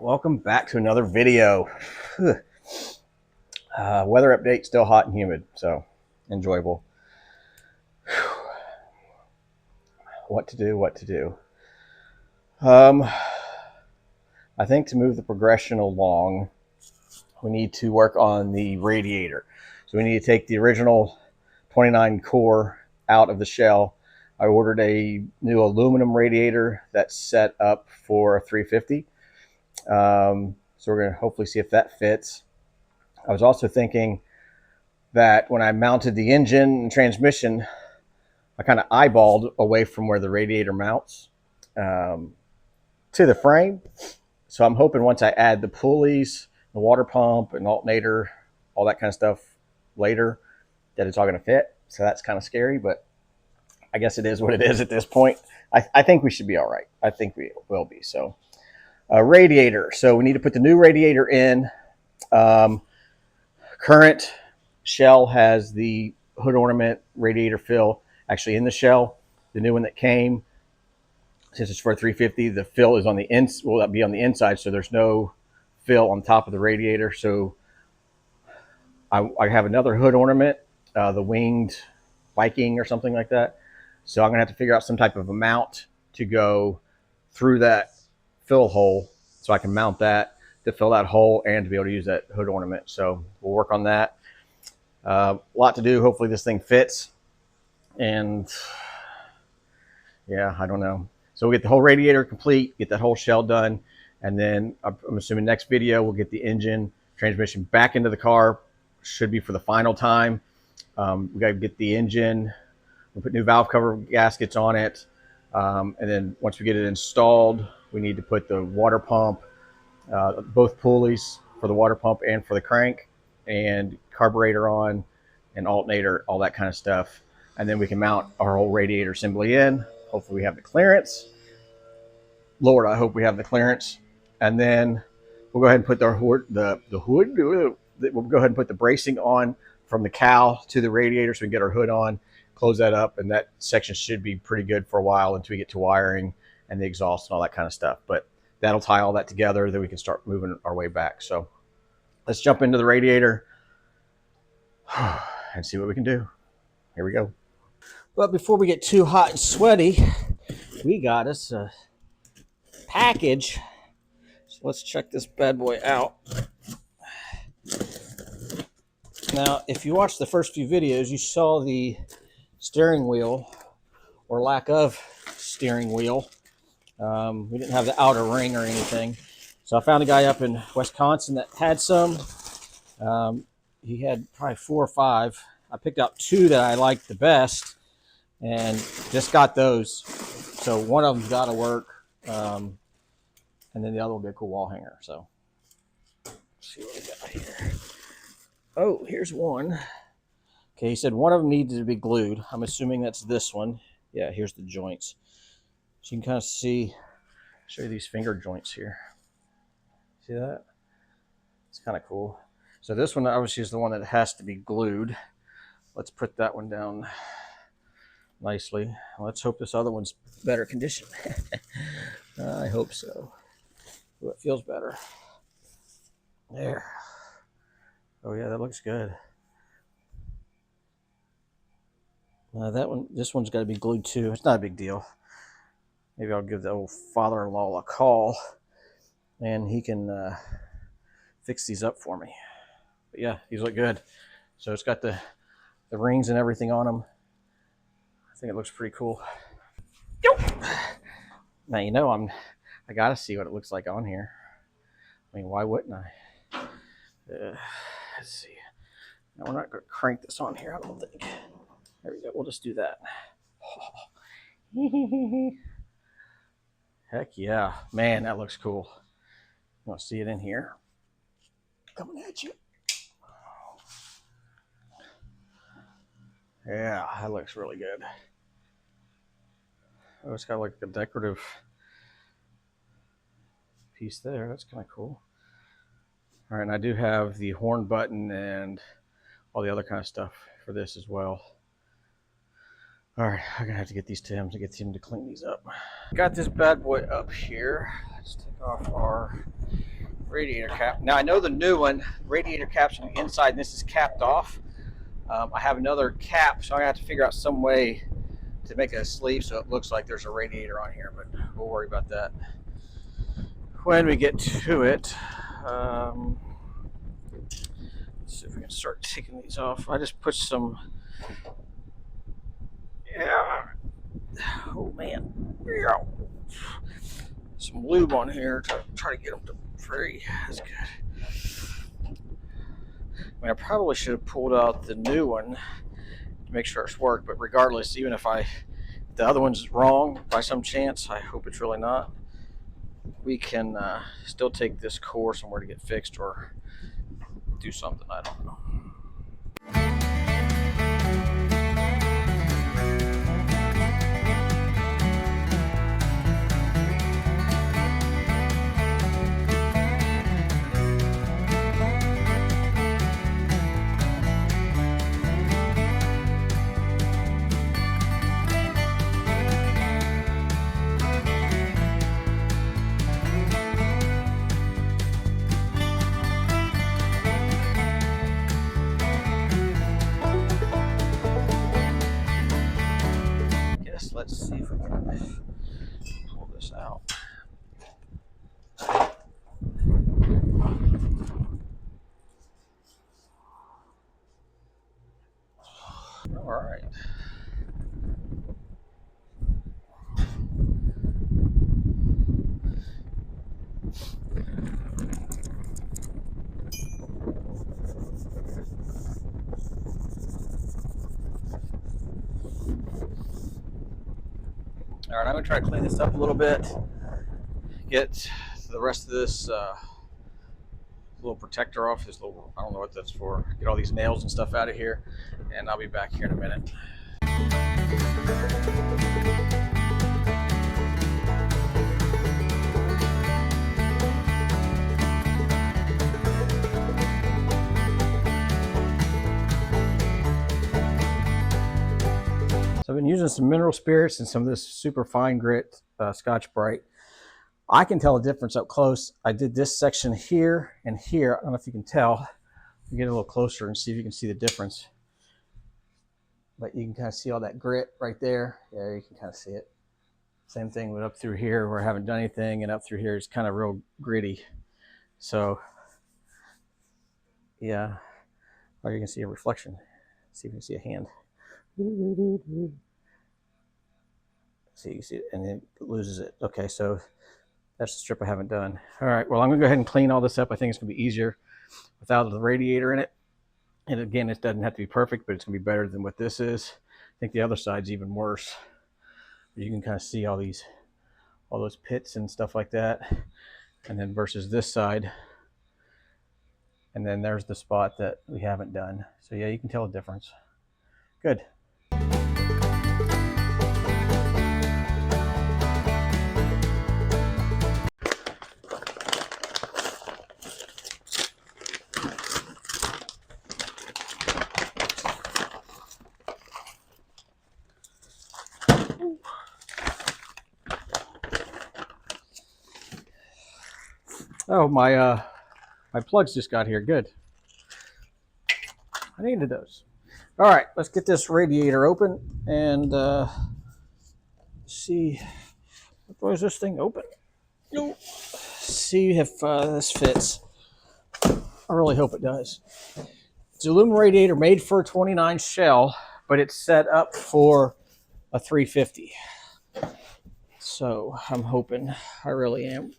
Welcome back to another video. Weather update, still hot and humid, so enjoyable. What to do. I think to move the progression along, we need to work on the radiator. So we need to take the original 29 core out of the shell. I ordered a new aluminum radiator that's set up for a 350. So we're going to hopefully see if that fits. I was also thinking that when I mounted the engine and transmission, I kind of eyeballed away from where the radiator mounts to the frame. So I'm hoping once I add the pulleys, the water pump, and alternator, all that kind of stuff later, that it's all going to fit. So that's kind of scary, but I guess it is what it is at this point. I think we should be all right. I think we will be. So radiator. So we need to put the new radiator in. Current shell has the hood ornament radiator fill actually in the shell. The new one that came, since it's for a 350, the fill is on the will be on the inside, so there's no fill on top of the radiator. So I have another hood ornament, the winged Viking or something like that. So I'm gonna have to figure out some type of a mount to go through that fill hole, so I can mount that to fill that hole and to be able to use that hood ornament. So we'll work on that. A lot to do. Hopefully this thing fits. And yeah, I don't know. So we'll get the whole radiator complete, get that whole shell done, and then I'm assuming next video we'll get the engine, transmission back into the car. Should be for the final time. We got to get the engine. We'll put new valve cover gaskets on it, and then once we get it installed, we need to put the water pump, both pulleys for the water pump and for the crank, and carburetor on, and alternator, all that kind of stuff. And then we can mount our whole radiator assembly in. Hopefully we have the clearance. Lord, I hope we have the clearance. And then we'll go ahead and put the hood. We'll go ahead and put the bracing on from the cowl to the radiator so we can get our hood on, close that up, and that section should be pretty good for a while until we get to wiring and the exhaust and all that kind of stuff. But that'll tie all that together, then we can start moving our way back. So let's jump into the radiator and see what we can do. Here we go. But before we get too hot and sweaty, we got us a package. So let's check this bad boy out. Now, if you watched the first few videos, you saw the steering wheel, or lack of steering wheel. We didn't have the outer ring or anything. So I found a guy up in Wisconsin that had some. He had probably 4 or 5. I picked out 2 that I liked the best and just got those. So one of them's got to work. And then the other will be a cool wall hanger. So let's see what we got here. Oh, here's one. Okay, he said one of them needed to be glued. I'm assuming that's this one. Yeah, here's the joints. So you can kind of see, show you these finger joints here. See that? It's kind of cool. So this one obviously is the one that has to be glued. Let's put that one down nicely. Let's hope this other one's better condition. I hope so. Ooh, it feels better. There. Oh yeah, that looks good. This one's got to be glued too. It's not a big deal. Maybe I'll give the old father-in-law a call and he can fix these up for me. But yeah, these look good. So it's got the rings and everything on them. I think it looks pretty cool. Now, you know, I got to see what it looks like on here. I mean, why wouldn't I? Let's see. Now, we're not going to crank this on here, I don't think. There we go. We'll just do that. Oh. Heck yeah. Man, that looks cool. You want to see it in here? Coming at you. Yeah, that looks really good. Oh, it's got like a decorative piece there. That's kind of cool. All right, and I do have the horn button and all the other kind of stuff for this as well. All right, I'm gonna have to get these to him to clean these up. Got this bad boy up here. Let's take off our radiator cap. Now I know the new one, radiator cap's on the inside, and this is capped off. I have another cap, so I have to figure out some way to make a sleeve so it looks like there's a radiator on here, but we'll worry about that when we get to it. Let's see if we can start taking these off. I just put some, yeah, oh man, yeah, some lube on here to try to get them to free. That's good. I mean, I probably should have pulled out the new one to make sure it's worked, but regardless, even if the other one's wrong by some chance, I hope it's really not, we can still take this core somewhere to get fixed or do something, I don't know. Let's see if we can pull this out. All right. All right, I'm gonna try to clean this up a little bit, get the rest of this little protector off, this little, I don't know what that's for, get all these nails and stuff out of here, and I'll be back here in a minute. So I've been using some mineral spirits and some of this super fine grit Scotch Brite. I can tell a difference up close. I did this section here and here. I don't know if you can tell. Get a little closer and see if you can see the difference. But you can kind of see all that grit right there. Yeah, you can kind of see it. Same thing with up through here where I haven't done anything, and up through here it's kind of real gritty. So yeah, or you can see a reflection. See if you can see a hand. See, you can see it, and it loses it. Okay, so that's the strip I haven't done. All right, well, I'm gonna go ahead and clean all this up. I think it's gonna be easier without the radiator in it. And again, it doesn't have to be perfect, but it's gonna be better than what this is. I think the other side's even worse. You can kind of see all those pits and stuff like that. And then versus this side. And then there's the spot that we haven't done. So yeah, you can tell a difference. Good. Oh, my plugs just got here. Good. I needed those. All right, let's get this radiator open and see. Why is this thing open? Nope. See if this fits. I really hope it does. It's an aluminum radiator made for a 29 shell, but it's set up for a 350. So I'm hoping, I really am.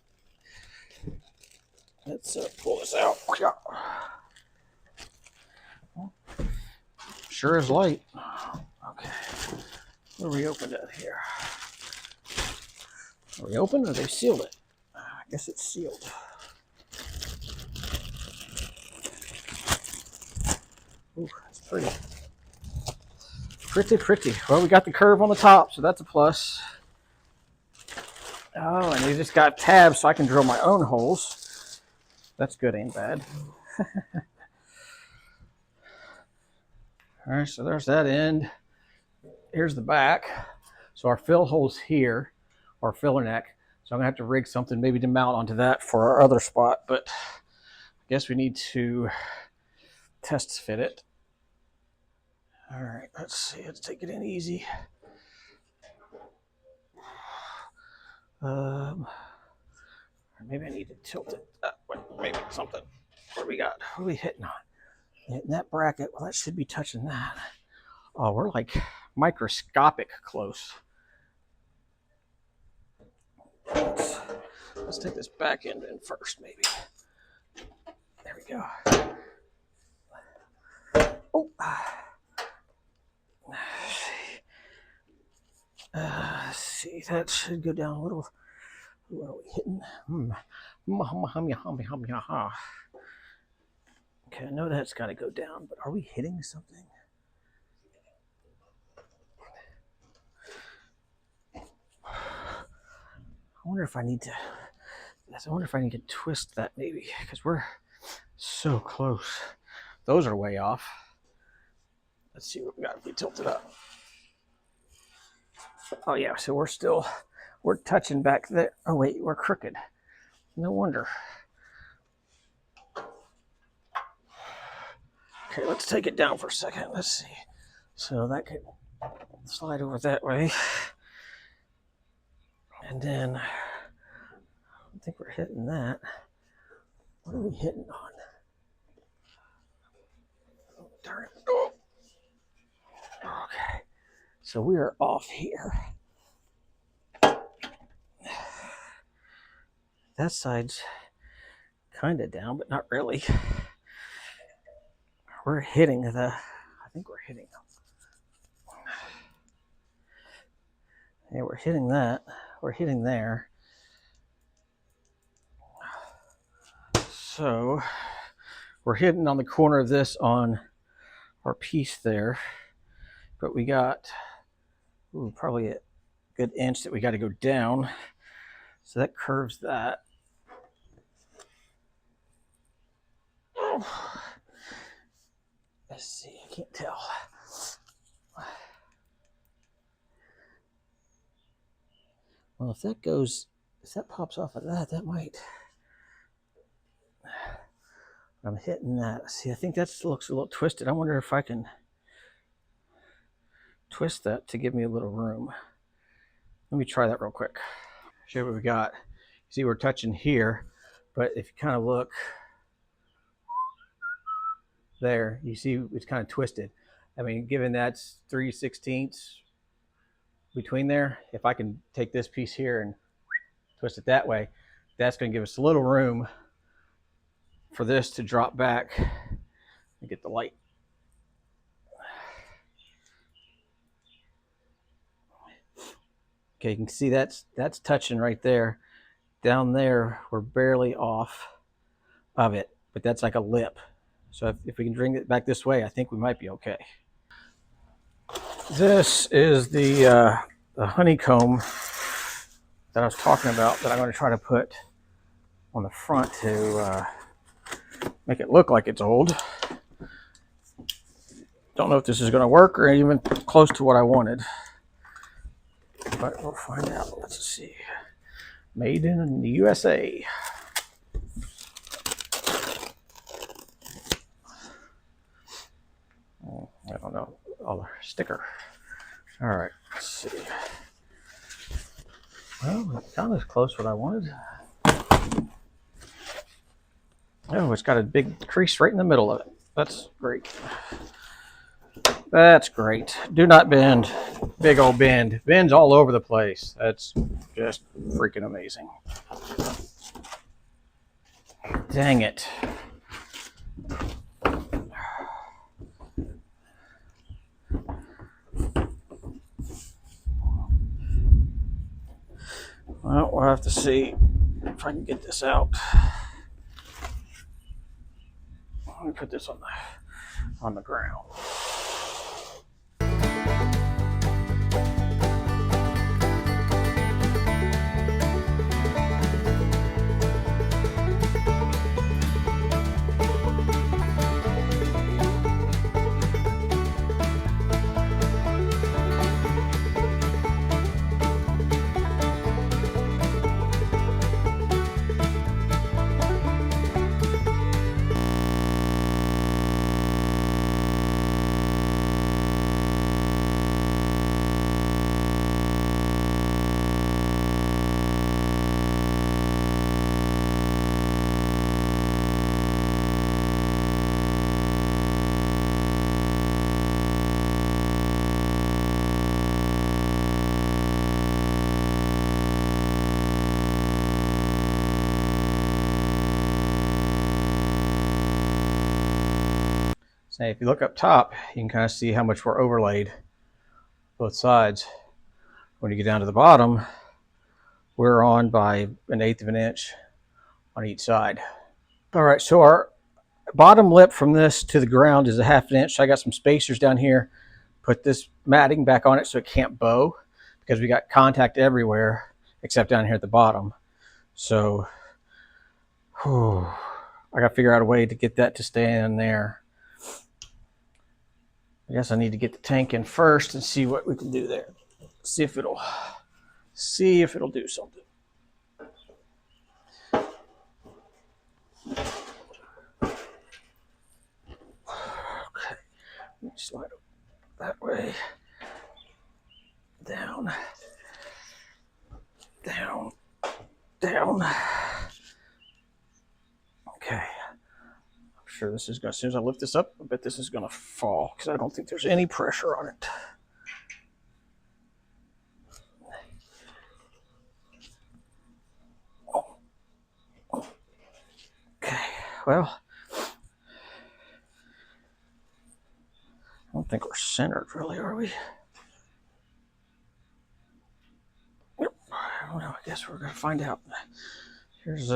Let's pull this out. Sure is light. Okay. Where we opened it here? Are we open or they sealed it? I guess it's sealed. Ooh, that's pretty. Pretty. Well, we got the curve on the top, so that's a plus. Oh, and they just got tabs so I can drill my own holes. That's good, ain't bad. All right, so there's that end. Here's the back. So our fill hole's here, our filler neck. So I'm gonna have to rig something maybe to mount onto that for our other spot, but I guess we need to test fit it. All right, let's see, let's take it in easy. Maybe I need to tilt it that way, maybe something. What do we got? What are we hitting on? Hitting that bracket, well, that should be touching that. Oh, we're like microscopic close. Let's take this back end in first, maybe. There we go. Oh, let's see, that should go down a little. What are we hitting? Okay, I know that's got to go down, but are we hitting something? I wonder if I need to twist that maybe, because we're so close. Those are way off. Let's see what we got if we tilt it up. Oh yeah, so we're touching back there. Oh wait, we're crooked. No wonder. Okay, let's take it down for a second. Let's see. So that could slide over that way. And then I think we're hitting that. What are we hitting on? Oh, darn it. Oh. Okay. So we are off here. That side's kind of down, but not really. We're hitting the, I think we're hitting them. Yeah, we're hitting that. We're hitting there. So we're hitting on the corner of this on our piece there. But we got probably a good inch that we got to go down. So that curves that. Let's see, I can't tell. Well, if that pops off of that, that might. I'm hitting that. See, I think that looks a little twisted. I wonder if I can twist that to give me a little room. Let me try that real quick. Show you what we got. See, we're touching here, but if you kind of look there, you see it's kind of twisted. I mean, given that's 3/16 between there, if I can take this piece here and twist it that way, that's going to give us a little room for this to drop back and get the light. Okay, you can see that's touching right there. Down there, we're barely off of it, but that's like a lip. So if we can bring it back this way, I think we might be okay. This is the honeycomb that I was talking about that I'm going to try to put on the front to make it look like it's old. Don't know if this is going to work or even close to what I wanted, but we'll find out. Let's see. Made in the USA. I don't know. Oh, sticker. All right, let's see. Well, it's not as close what I wanted. Oh, it's got a big crease right in the middle of it. That's great. That's great. Do not bend. Big old bend. Bends all over the place. That's just freaking amazing. Dang it. Well, we'll have to see if I can get this out. Let me put this on the ground. So if you look up top, you can kind of see how much we're overlaid both sides. When you get down to the bottom, we're on by 1/8 of an inch on each side. All right, so our bottom lip from this to the ground is 1/2 inch. So I got some spacers down here. Put this matting back on it so it can't bow, because we got contact everywhere except down here at the bottom. So I got to figure out a way to get that to stay in there. I guess I need to get the tank in first and see what we can do there. See if it'll do something. Okay, let me slide it that way. Down, down, down. Okay. I'm sure this is going to, as soon as I lift this up, I bet this is going to fall because I don't think there's any pressure on it. Okay, well, I don't think we're centered really, are we? Yep. I don't know, I guess we're going to find out. Here's,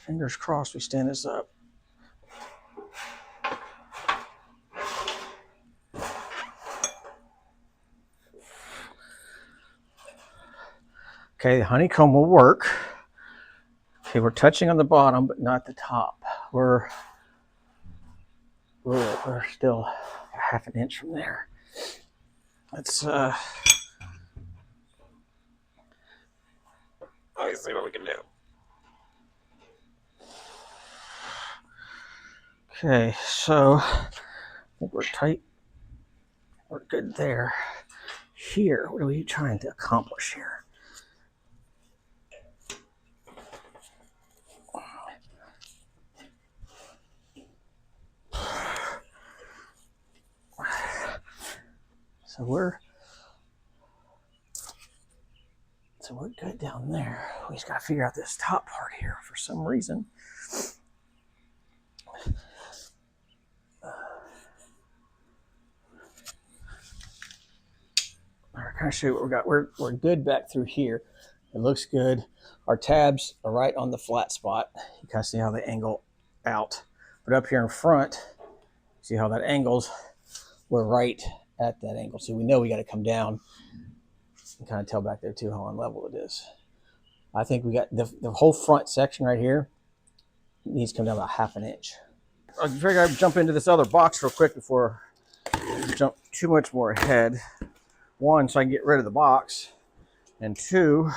fingers crossed we stand this up. Okay, the honeycomb will work. Okay, we're touching on the bottom, but not the top. We're still 1/2 inch from there. Let's let me see what we can do. Okay, so I think we're tight. We're good there. Here, what are we trying to accomplish here? So we're good down there. We just got to figure out this top part here for some reason. I'll kind of show you what we got. We're good back through here. It looks good. Our tabs are right on the flat spot. You kind of see how they angle out. But up here in front, see how that angles? We're right at that angle. So we know we got to come down. You can kind of tell back there too how unlevel it is. I think we got the whole front section right here needs to come down about 1/2 inch. I figured I'd jump into this other box real quick before I jump too much more ahead. One, so I can get rid of the box, and two,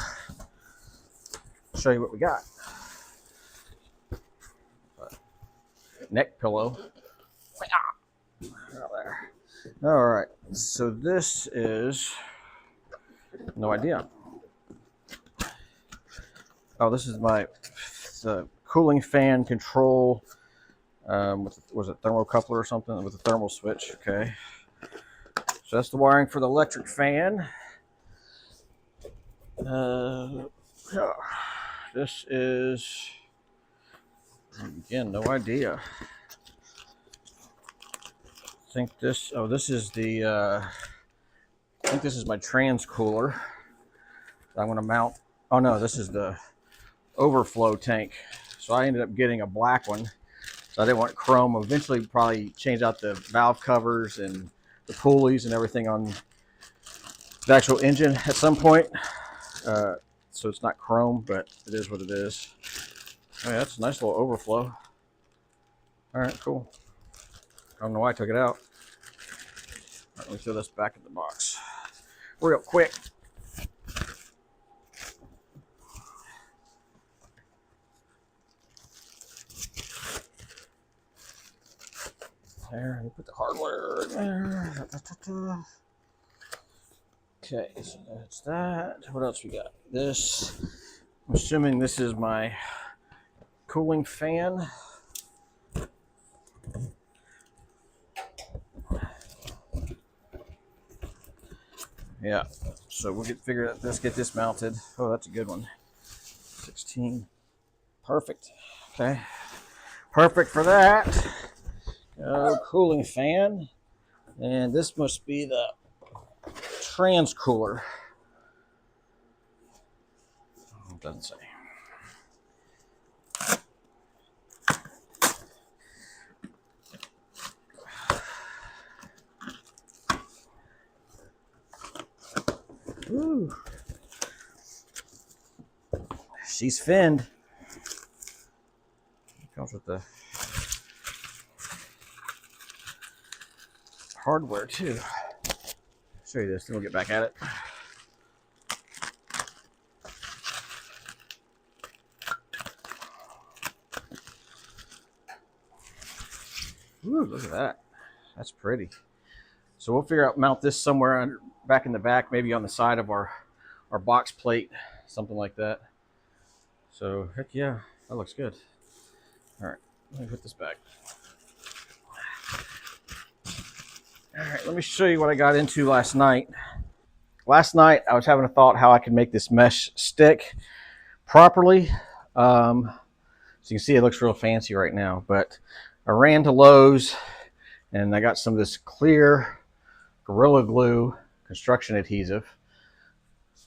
show you what we got. Neck pillow. There. All right, so this is, no idea. Oh, this is the cooling fan control. Was it thermocoupler or something with a thermal switch? Okay. So that's the wiring for the electric fan. This is, again, no idea. I think this, this is the, I think this is my trans cooler. I'm going to mount, oh no, this is the overflow tank. So I ended up getting a black one. So I didn't want chrome. Eventually probably change out the valve covers and the pulleys and everything on the actual engine at some point. So it's not chrome, but it is what it is. Oh, yeah, that's a nice little overflow. All right, cool. I don't know why I took it out. All right, let me throw this back in the box real quick. There, let me put the hardware in there. Okay, so that's that. What else we got? This, I'm assuming this is my cooling fan. Yeah, so we'll get this mounted. Oh, that's a good one. 16. Perfect. Okay. Perfect for that. Cooling fan. And this must be the trans cooler. It doesn't say. Ooh. She's finned. Comes with the hardware too. Show you this, then we'll get back at it. Ooh, look at that. That's pretty. So we'll figure out, mount this somewhere under, back in the back, maybe on the side of our box plate, something like that. So heck yeah, that looks good. All right, let me put this back. All right, let me show you what I got into last night. Last night I was having a thought how I could make this mesh stick properly. So you can see it looks real fancy right now, but I ran to Lowe's and I got some of this clear Gorilla Glue construction adhesive.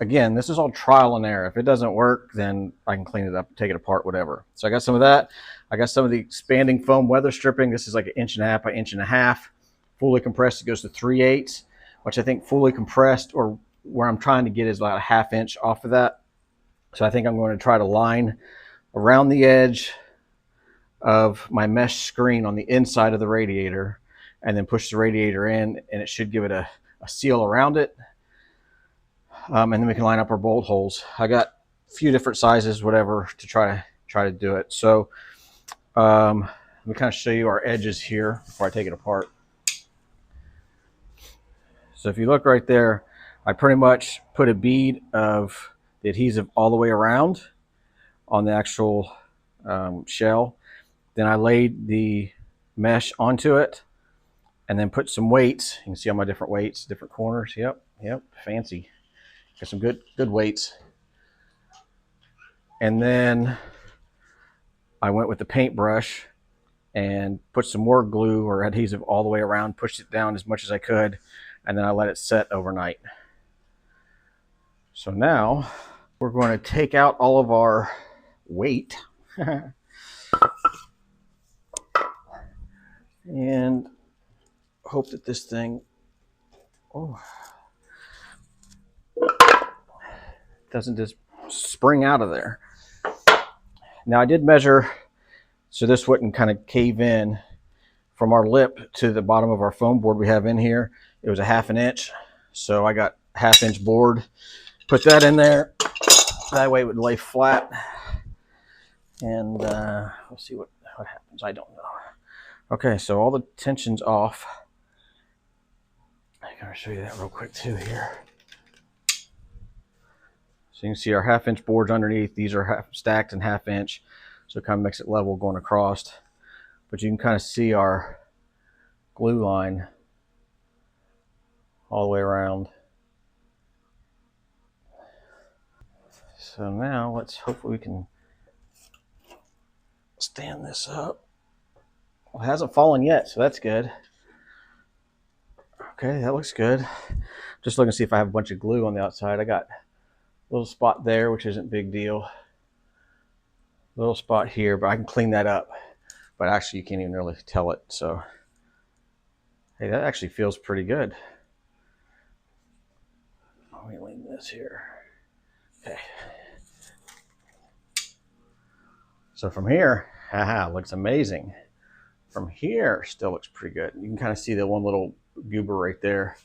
Again, this is all trial and error. If it doesn't work, then I can clean it up, take it apart, whatever. So I got some of that. I got some of the expanding foam weather stripping. This is like 1.5 inches by 1.5 inches. Fully compressed, it goes to 3/8, which I think fully compressed, or where I'm trying to get, is about 1/2 inch off of that. So I think I'm going to try to line around the edge of my mesh screen on the inside of the radiator, and then push the radiator in, and it should give it a seal around it. And then we can line up our bolt holes. I got a few different sizes, whatever, to try to do it. So let me kind of show you our edges here before I take it apart. So if you look right there, I pretty much put a bead of the adhesive all the way around on the actual shell. Then I laid the mesh onto it and then put some weights. You can see all my different weights, different corners. Yep, fancy. Got some good weights. And then I went with the paintbrush and put some more glue or adhesive all the way around, pushed it down as much as I could, and then I let it set overnight. So now we're going to take out all of our weight and hope that this thing doesn't just spring out of there. Now I did measure so this wouldn't kind of cave in from our lip to the bottom of our foam board we have in here. It was 1/2 inch. So I got 1/2 inch board, put that in there. That way it would lay flat. And we'll see what happens. I don't know. Okay, so all the tension's off. I gotta show you that real quick too here. So you can see our 1/2 inch boards underneath. These are stacked in 1/2 inch. So it kind of makes it level going across. But you can kind of see our glue line all the way around. So now let's hopefully we can stand this up. Well, it hasn't fallen yet, so that's good. Okay, that looks good. Just looking to see if I have a bunch of glue on the outside. I got a little spot there, which isn't a big deal. Little spot here, but I can clean that up. But actually, you can't even really tell it. So, hey, that actually feels pretty good. Let me lean this here. Okay. So from here, haha, looks amazing. From here, still looks pretty good. You can kind of see the one little goober right there,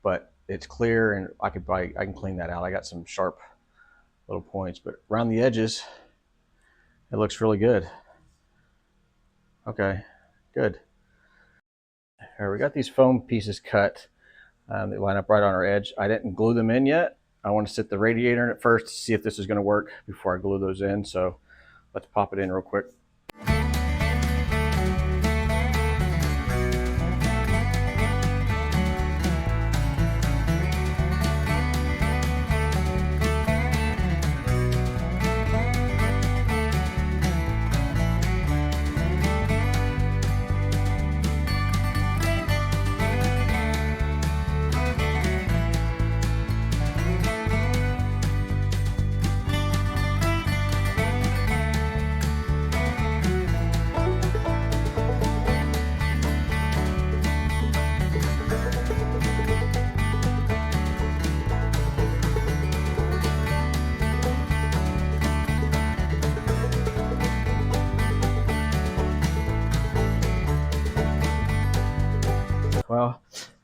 but it's clear, and I can clean that out. I got some sharp little points, but around the edges, it looks really good. Okay, good. All right, we got these foam pieces cut. They line up right on our edge. I didn't glue them in yet. I want to sit the radiator in it first to see if this is going to work before I glue those in. So let's pop it in real quick.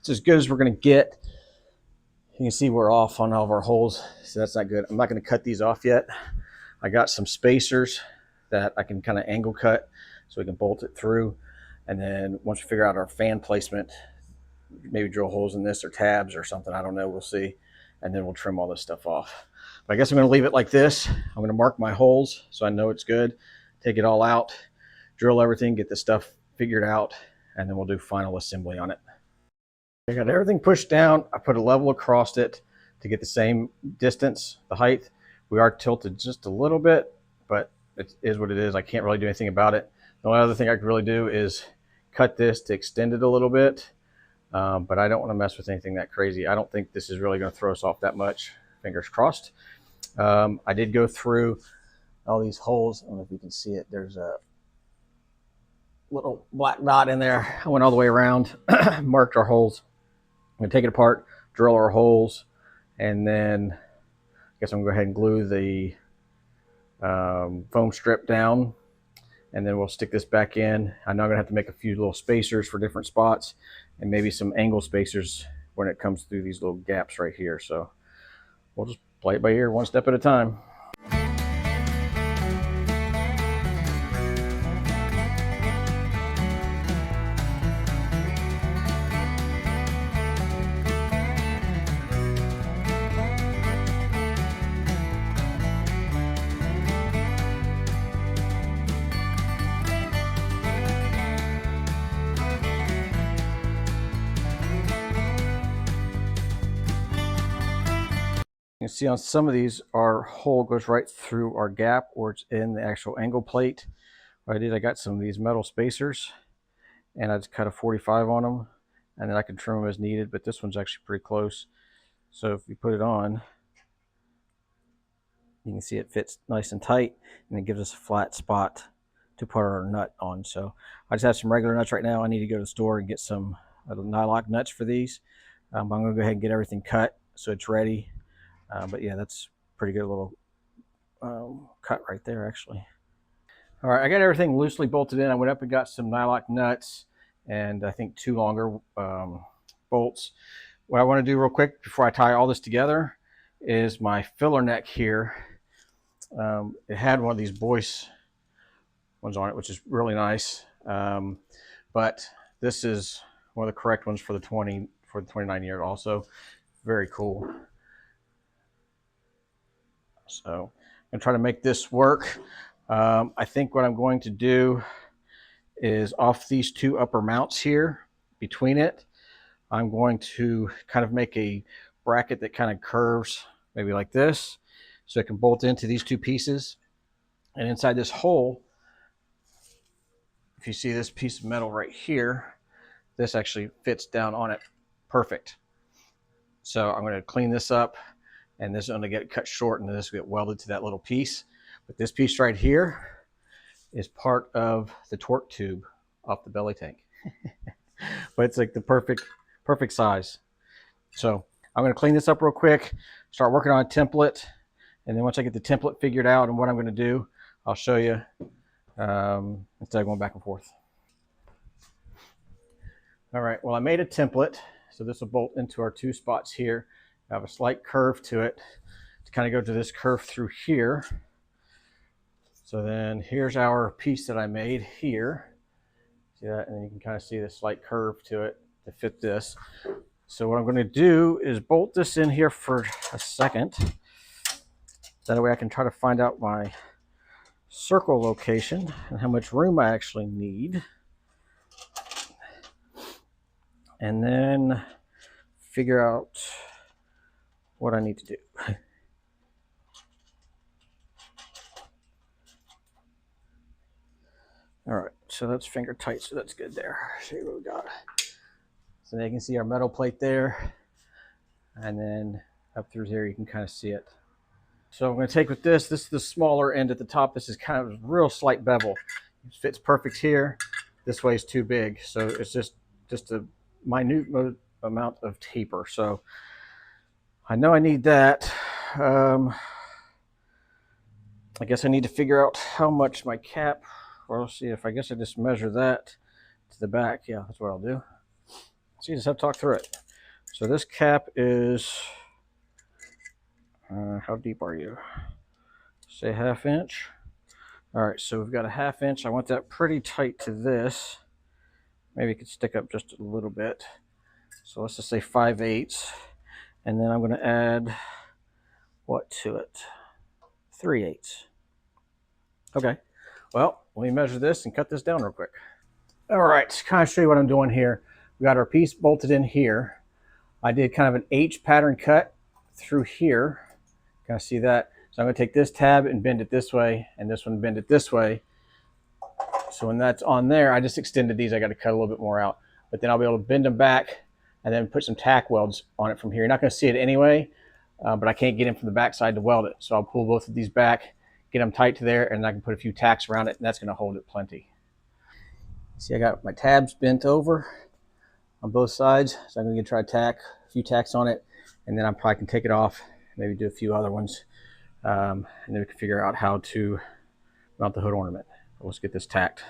It's as good as we're going to get. You can see we're off on all of our holes, so that's not good. I'm not going to cut these off yet. I got some spacers that I can kind of angle cut so we can bolt it through. And then once we figure out our fan placement, maybe drill holes in this or tabs or something. I don't know. We'll see. And then we'll trim all this stuff off. But I guess I'm going to leave it like this. I'm going to mark my holes so I know it's good. Take it all out, drill everything, get the stuff figured out, and then we'll do final assembly on it. I got everything pushed down. I put a level across it to get the same distance, the height. We are tilted just a little bit, but it is what it is. I can't really do anything about it. The only other thing I can really do is cut this to extend it a little bit. But I don't want to mess with anything that crazy. I don't think this is really going to throw us off that much. Fingers crossed. I did go through all these holes. I don't know if you can see it. There's a little black dot in there. I went all the way around, marked our holes. I'm going to take it apart, drill our holes, and then I guess I'm going to go ahead and glue the foam strip down, and then we'll stick this back in. I know I'm going to have to make a few little spacers for different spots and maybe some angle spacers when it comes through these little gaps right here. So we'll just play it by ear, one step at a time. You can see on some of these, our hole goes right through our gap, or it's in the actual angle plate. What I did, I got some of these metal spacers, and I just cut a 45 on them, and then I can trim them as needed, but this one's actually pretty close. So if you put it on, you can see it fits nice and tight, and it gives us a flat spot to put our nut on. So I just have some regular nuts right now. I need to go to the store and get some nylock nuts for these. I'm going to go ahead and get everything cut so it's ready. But yeah, that's pretty good little cut right there, actually. All right, I got everything loosely bolted in. I went up and got some nylock nuts and I think 2 longer bolts. What I want to do real quick before I tie all this together is my filler neck here. It had one of these Boyce ones on it, which is really nice. But this is one of the correct ones for the 29 year also. Very cool. So I'm gonna try to make this work. I think what I'm going to do is off these 2 upper mounts here between it, I'm going to kind of make a bracket that kind of curves maybe like this, so it can bolt into these 2 pieces. And inside this hole, if you see this piece of metal right here, this actually fits down on it perfect. So I'm going to clean this up, and this is going to get cut short, and then this will get welded to that little piece. But this piece right here is part of the torque tube off the belly tank. But it's like the perfect size. So I'm going to clean this up real quick, start working on a template, and then once I get the template figured out and what I'm going to do, I'll show you instead of going back and forth. All right, well, I made a template, so this will bolt into our 2 spots here. I have a slight curve to it to kind of go to this curve through here. So then here's our piece that I made here. See that? And then you can kind of see the slight curve to it to fit this. So what I'm going to do is bolt this in here for a second. That way I can try to find out my circle location and how much room I actually need. And then figure out what I need to do. All right, so that's finger tight, so that's good there. See what we got. So now you can see our metal plate there, and then up through here you can kind of see it. So I'm going to take with this. This is the smaller end at the top. This is kind of a real slight bevel. It fits perfect here. This way is too big, so it's just a minute amount of taper. So I know I need that. I guess I need to figure out how much my cap. Well, let's see if I guess I just measure that to the back. Yeah, that's what I'll do. So you just have to talk through it. So this cap is, how deep are you? Say 1/2 inch. All right, so we've got a 1/2 inch. I want that pretty tight to this. Maybe it could stick up just a little bit. So let's just say 5/8. And then I'm going to add what to it? 3/8. Okay. Well, let me measure this and cut this down real quick. All right, to kind of show you what I'm doing here. We got our piece bolted in here. I did kind of an H pattern cut through here. Kind of see that? So I'm going to take this tab and bend it this way, and this one bend it this way. So when that's on there, I just extended these. I got to cut a little bit more out, but then I'll be able to bend them back and then put some tack welds on it from here. You're not going to see it anyway, but I can't get in from the back side to weld it. So I'll pull both of these back, get them tight to there, and I can put a few tacks around it, and that's going to hold it plenty. See, I got my tabs bent over on both sides, so I'm going to try to tack a few tacks on it, and then I probably can take it off, maybe do a few other ones, and then we can figure out how to mount the hood ornament. Let's get this tacked.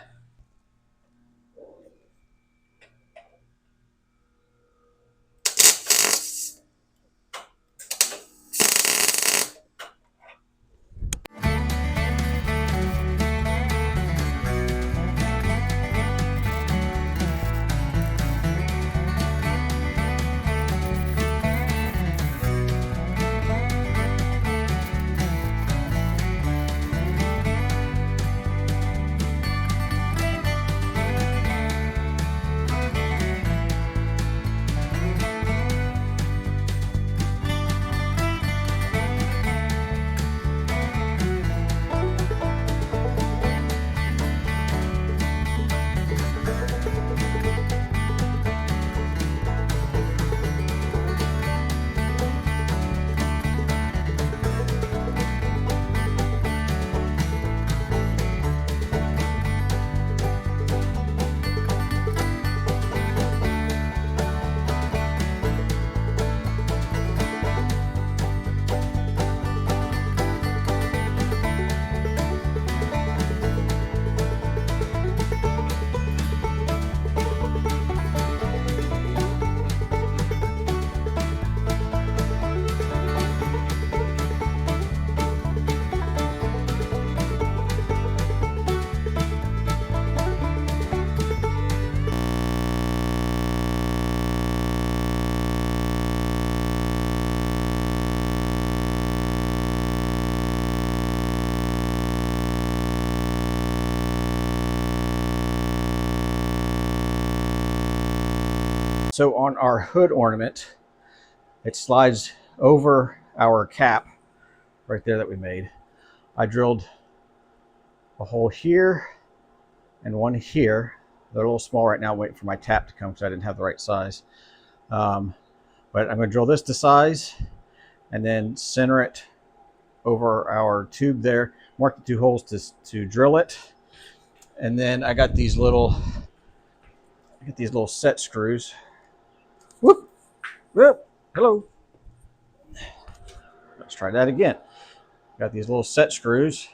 So on our hood ornament, it slides over our cap right there that we made. I drilled a hole here and one here. They're a little small right now, waiting for my tap to come because I didn't have the right size. But I'm going to drill this to size and then center it over our tube there. Mark the 2 holes to drill it. And then I got these little set screws. Whoop, whoop, hello. Let's try that again. Got these little set screws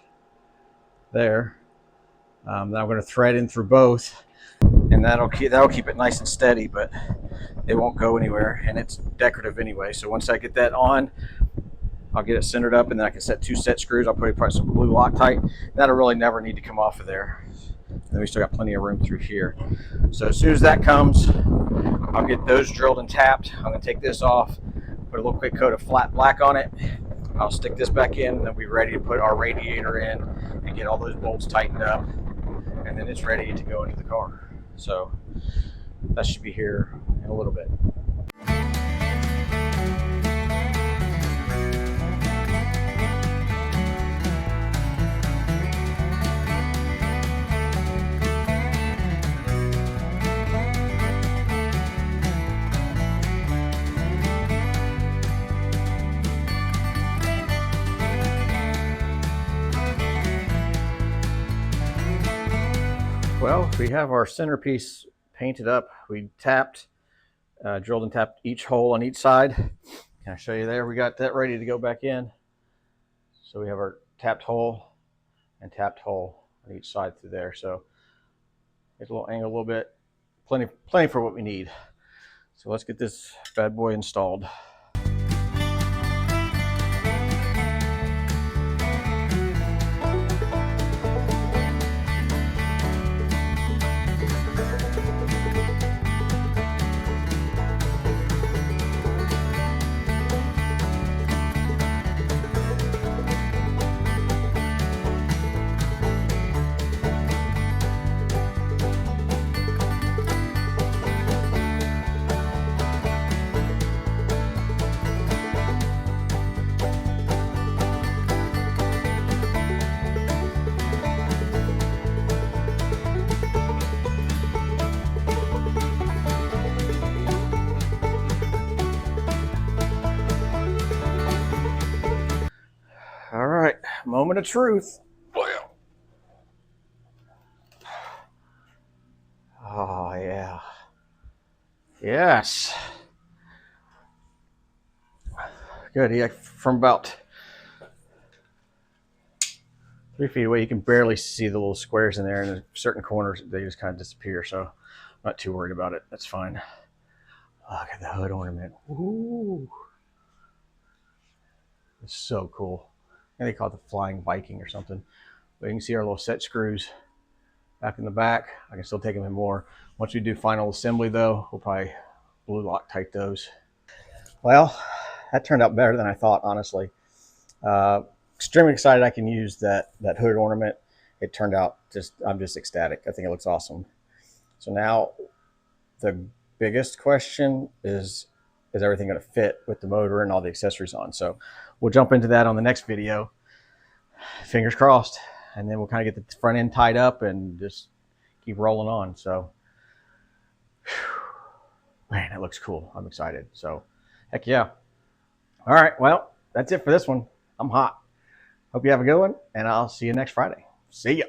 there that I'm going to thread in through both, and that'll keep it nice and steady, but it won't go anywhere, and it's decorative anyway. So once I get that on, I'll get it centered up, and then I can set 2 set screws. I'll put probably some blue Loctite. That'll really never need to come off of there. And then we still got plenty of room through here. So as soon as that comes, I'll get those drilled and tapped. I'm going to take this off, put a little quick coat of flat black on it. I'll stick this back in, and then we're ready to put our radiator in and get all those bolts tightened up, and then it's ready to go into the car. So that should be here in a little bit. Well, we have our centerpiece painted up. We tapped, drilled and tapped each hole on each side. Can I show you there? We got that ready to go back in. So we have our tapped hole and tapped hole on each side through there. So it's a little angle a little bit, plenty for what we need. So let's get this bad boy installed. All right, moment of truth. Oh, yeah. Yes. Good. Yeah, from about 3 feet away, you can barely see the little squares in there, and in certain corners, they just kind of disappear. So I'm not too worried about it. That's fine. Look at the hood ornament. Ooh. It's so cool. And they call it the Flying Viking or something. But you can see our little set screws back in the back. I can still take them in more. Once we do final assembly, though, we'll probably blue Loctite those. Well, that turned out better than I thought, honestly. Extremely excited I can use that hood ornament. It turned out I'm just ecstatic. I think it looks awesome. So now the biggest question is everything going to fit with the motor and all the accessories on? So we'll jump into that on the next video. Fingers crossed. And then we'll kind of get the front end tied up and just keep rolling on. So, man, it looks cool. I'm excited. So, heck yeah. All right. Well, that's it for this one. I'm hot. Hope you have a good one, and I'll see you next Friday. See ya.